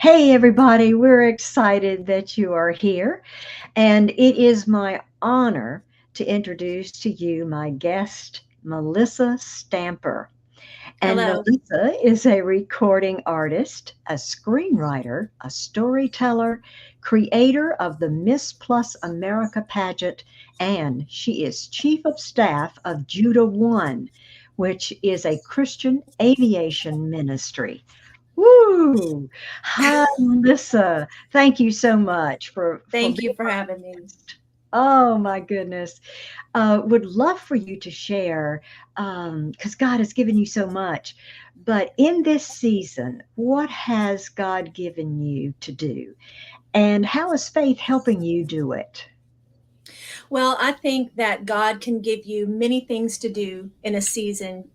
Hey, everybody, we're excited that you are here. And it is my honor to introduce to you my guest, Melissa Stamper. And Hello. Melissa is a recording artist, a screenwriter, a storyteller, creator of the Miss Plus America pageant, and she is chief of staff of Judah One, which is a Christian aviation ministry. Woo! Hi, Melissa. Thank you so much for Thank you being for my having me. guest. Oh my goodness. Would love for you to share, because God has given you so much. But in this season, what has God given you to do? And how is faith helping you do it? Well, I think that God can give you many things to do in a season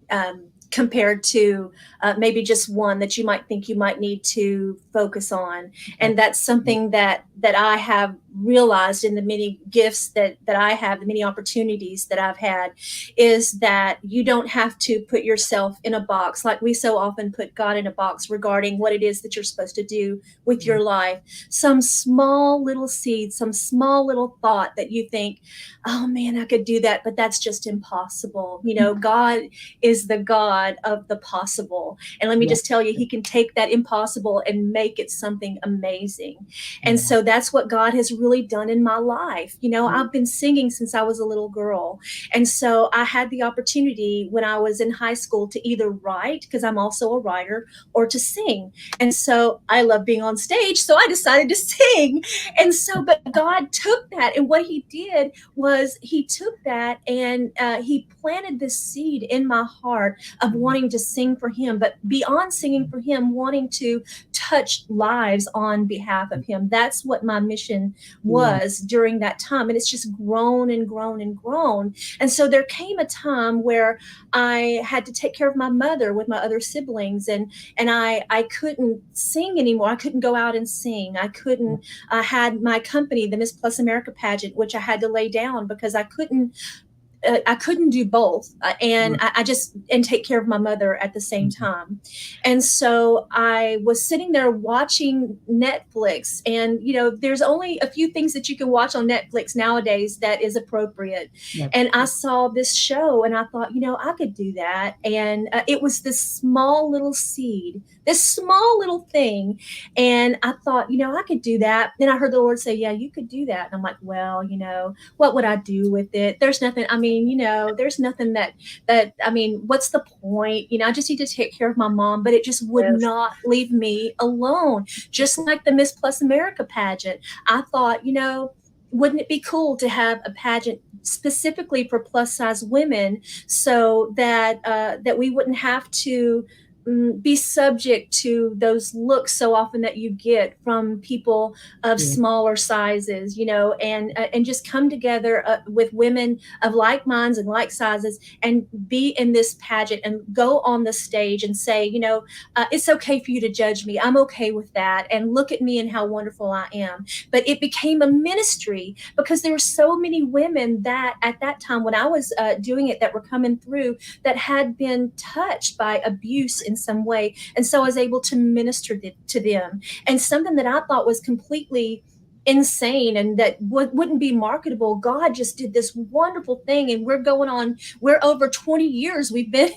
compared to maybe just one that you might think you might need to focus on. And that's something that I have realized in the many gifts that I have, the many opportunities that I've had, is that you don't have to put yourself in a box like we so often put God in a box regarding what it is that you're supposed to do with your life. Some small little seed, some small little thought that you think, oh man, I could do that, but that's just impossible. God is the God of the possible. And let me Yeah, just tell you, He can take that impossible and make it something amazing. And yeah, so that's what God has really done in my life. yeah. I've been singing since I was a little girl. And so I had the opportunity when I was in high school to either write, because I'm also a writer, or to sing. And so I love being on stage. So I decided to sing. And so, but God took that. And what He did was He took that and He planted this seed in my heart of wanting to sing for Him, but beyond singing for Him, wanting to touch lives on behalf of Him. That's what my mission Yeah. was during that time. And it's just grown and grown and grown. And so there came a time where I had to take care of my mother with my other siblings, and I couldn't sing anymore. I couldn't go out and sing. I couldn't. I had my company, the Miss Plus America pageant, which I had to lay down because I couldn't do both, and I just and take care of my mother at the same time. And so I was sitting there watching Netflix, and there's only a few things that you can watch on Netflix nowadays that is appropriate. Yeah. And I saw this show, and I thought, I could do that. And it was this small little seed, this small little thing, and I thought, I could do that. Then I heard the Lord say, "Yeah, you could do that." And I'm like, well, what would I do with it? There's nothing. I mean, there's nothing that I mean, what's the point? I just need to take care of my mom, but it just would Yes. not leave me alone. Just like the Miss Plus America pageant, I thought, wouldn't it be cool to have a pageant specifically for plus size women, so that we wouldn't have to be subject to those looks so often that you get from people of Yeah. smaller sizes, and just come together with women of like minds and like sizes, and be in this pageant and go on the stage and say, it's okay for you to judge me. I'm okay with that. And look at me and how wonderful I am. But it became a ministry because there were so many women that at that time when I was doing it that were coming through that had been touched by abuse in some way. And so I was able to minister to them. And something that I thought was completely insane and that wouldn't be marketable, God just did this wonderful thing. And we're over 20 years we've been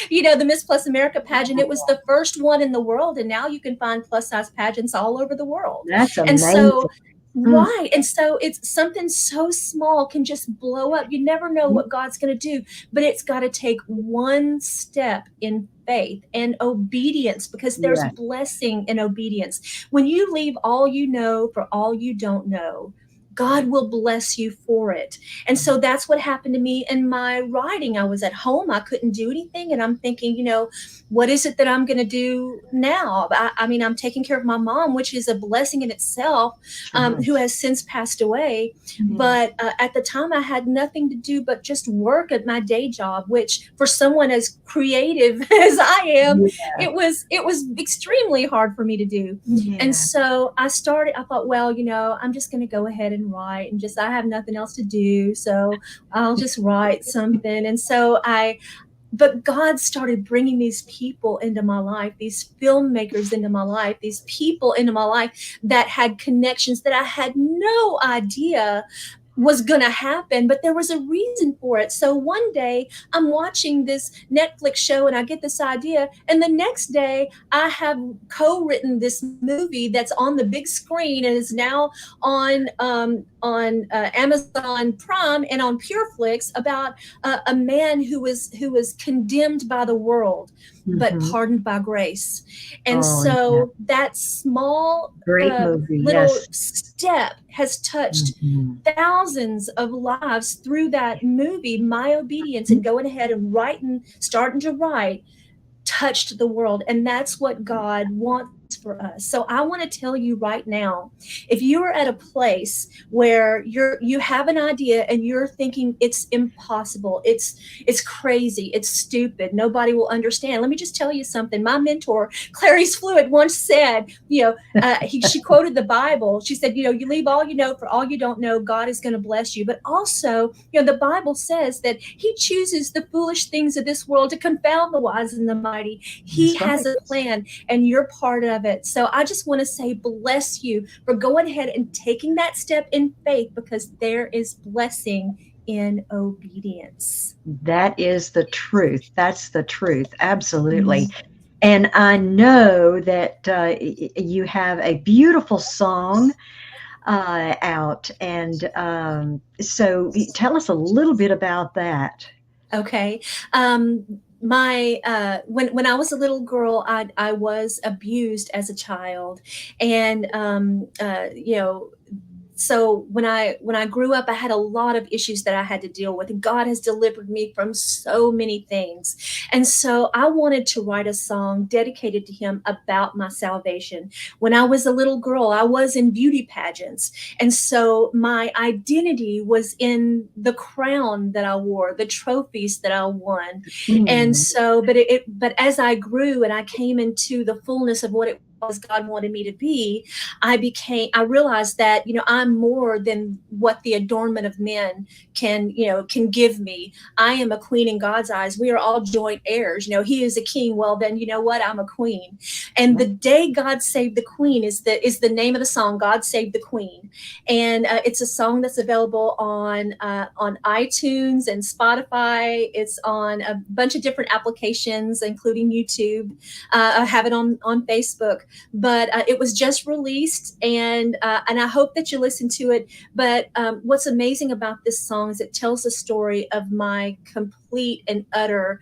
the Miss Plus America pageant. It was the first one in the world, and now you can find plus size pageants all over the world. That's And amazing. so right. And so it's something so small can just blow up. You never know what God's going to do, but it's got to take one step in faith and obedience, because there's Yeah. blessing in obedience. When you leave all you know for all you don't know, God will bless you for it. And so that's what happened to me in my writing. I was at home, I couldn't do anything. And I'm thinking, what is it that I'm going to do now? I mean, I'm taking care of my mom, which is a blessing in itself, Sure. who has since passed away. Yeah. But at the time, I had nothing to do but just work at my day job, which for someone as creative as I am, Yeah. it was extremely hard for me to do. And Yeah. so I thought, well, I'm just going to go ahead and write, and just, I have nothing else to do. So I'll just write something. And so I but God started bringing these people into my life, these filmmakers into my life, these people into my life that had connections that I had no idea was going to happen, but there was a reason for it. So one day I'm watching this Netflix show and I get this idea, and the next day I have co-written this movie that's on the big screen and is now on Amazon Prime and on Pureflix, about a man who was condemned by the world but Mhm. pardoned by grace. And Oh, yeah. so that small Great movie. little Yes. step has touched Mhm. thousands of lives through that movie. My obedience and going ahead and starting to write, touched the world. And that's what God wants for us. So I want to tell you right now, if you are at a place where you have an idea and you're thinking it's impossible, it's crazy, it's stupid, nobody will understand, let me just tell you something. My mentor, Clarice Fluid, once said, she quoted the Bible. She said, you leave all you know for all you don't know, God is going to bless you. But also, the Bible says that he chooses the foolish things of this world to confound the wise and the mighty. He That's has right. a plan and you're part of it. So I just want to say, bless you for going ahead and taking that step in faith, because there is blessing in obedience. That is the truth. That's the truth. Absolutely. Mm. And I know that you have a beautiful song out. And so tell us a little bit about that. Okay. My when I was a little girl, I was abused as a child, and so when I grew up, I had a lot of issues that I had to deal with, and God has delivered me from so many things. And so I wanted to write a song dedicated to him about my salvation. When I was a little girl, I was in beauty pageants, and so my identity was in the crown that I wore, the trophies that I won. And Mm. so, but as I grew and I came into the fullness of what it was God wanted me to be, I realized that, I'm more than what the adornment of men can give me. I am a queen in God's eyes. We are all joint heirs. He is a king. Well, then you know what? I'm a queen. And the day God saved the queen is the name of the song. God Saved the Queen. And it's a song that's available on iTunes and Spotify. It's on a bunch of different applications, including YouTube. I have it on Facebook, but it was just released, and I hope that you listen to it. But what's amazing about this song is it tells the story of my complete and utter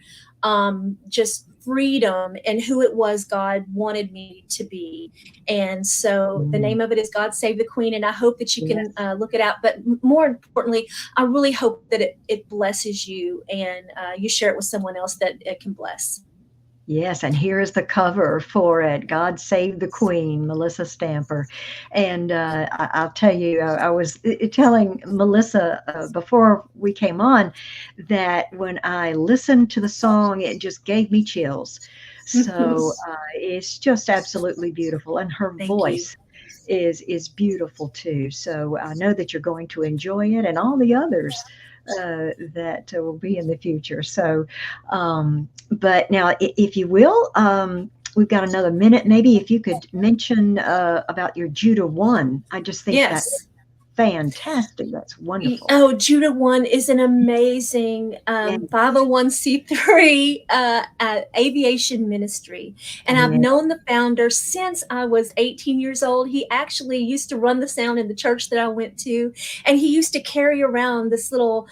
just freedom and who it was God wanted me to be. And so the Mm. name of it is God Save the Queen, and I hope that you can Yes. look it out. But more importantly, I really hope that it blesses you, and you share it with someone else that it can bless. Yes, and here is the cover for it. God Save the Queen, Melissa Stamper. And I'll tell you, I was telling Melissa before we came on that when I listened to the song, it just gave me chills. So it's just absolutely beautiful. And her Thank you. voice is beautiful too. So I know that you're going to enjoy it, and all the others that will be in the future. So, but now, if you will, we've got another minute. Maybe if you could mention about your Judah One. I just think that's Yes. fantastic. That's wonderful. Oh, Judah One is an amazing Yeah. 501c3 aviation ministry. And I've Yeah. known the founder since I was 18 years old. He actually used to run the sound in the church that I went to. And he used to carry around this little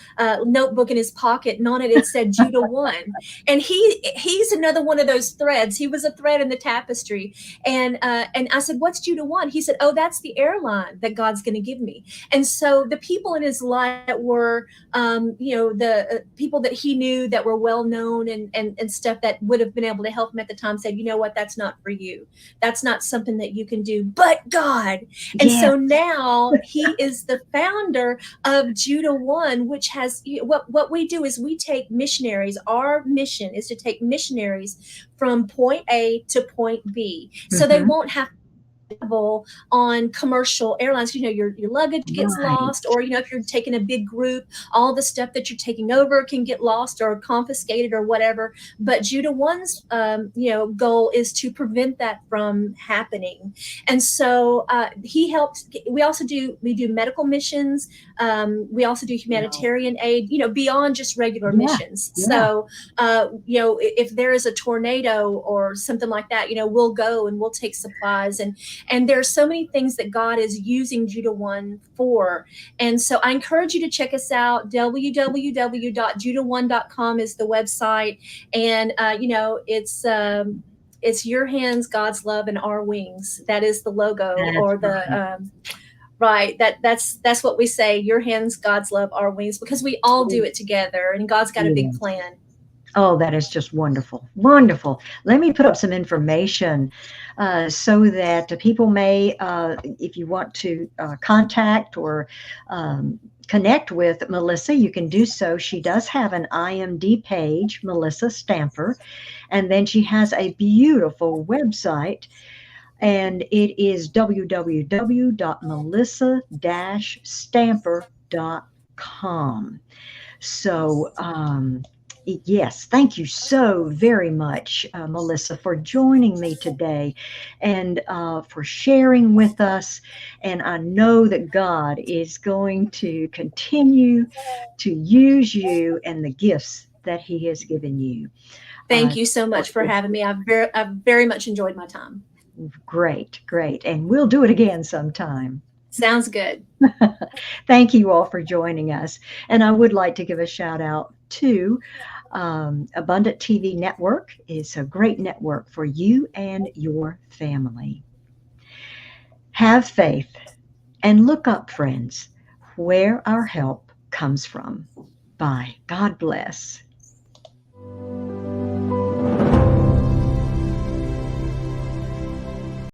notebook in his pocket, and on it said Judah One. And he's another one of those threads. He was a thread in the tapestry. And I said, "What's Judah One?" He said, "Oh, that's the airline that God's going to give me." And so the people in his life that were, the people that he knew that were well known and stuff that would have been able to help him at the time said, "You know what? That's not for you. That's not something that you can do, but God." And Yeah. so now he is the founder of Judah One, which has what we do is we take missionaries. Our mission is to take missionaries from point A to point B, so they Hmm. won't have on commercial airlines. Your luggage gets Right. lost, or if you're taking a big group, all the stuff that you're taking over can get lost or confiscated or whatever. But Judah One's goal is to prevent that from happening. And so he helps. We do medical missions. We also do humanitarian aid, beyond just regular missions. Yeah. So if there is a tornado or something like that, we'll go and we'll take supplies. And there's so many things that God is using Judah One for. And so I encourage you to check us out. www.judah1.com is the website. And, it's your hands, God's love, and our wings. That is the logo. That's or the, right. Right. That's what we say. Your hands, God's love, our wings, because we all do it together, and God's got a big plan. Oh, that is just wonderful. Wonderful. Let me put up some information so that people may, if you want to contact or connect with Melissa, you can do so. She does have an IMD page, Melissa Stamper, and then she has a beautiful website, and it is www.melissa-stamper.com. So, yes, thank you so very much, Melissa, for joining me today and for sharing with us. And I know that God is going to continue to use you and the gifts that He has given you. Thank you so much for having me. I've very much enjoyed my time. Great, great. And we'll do it again sometime. Sounds good. Thank you all for joining us. And I would like to give a shout out to Abundant TV Network. It's a great network for you and your family. Have faith and look up, friends, where our help comes from. Bye. God bless.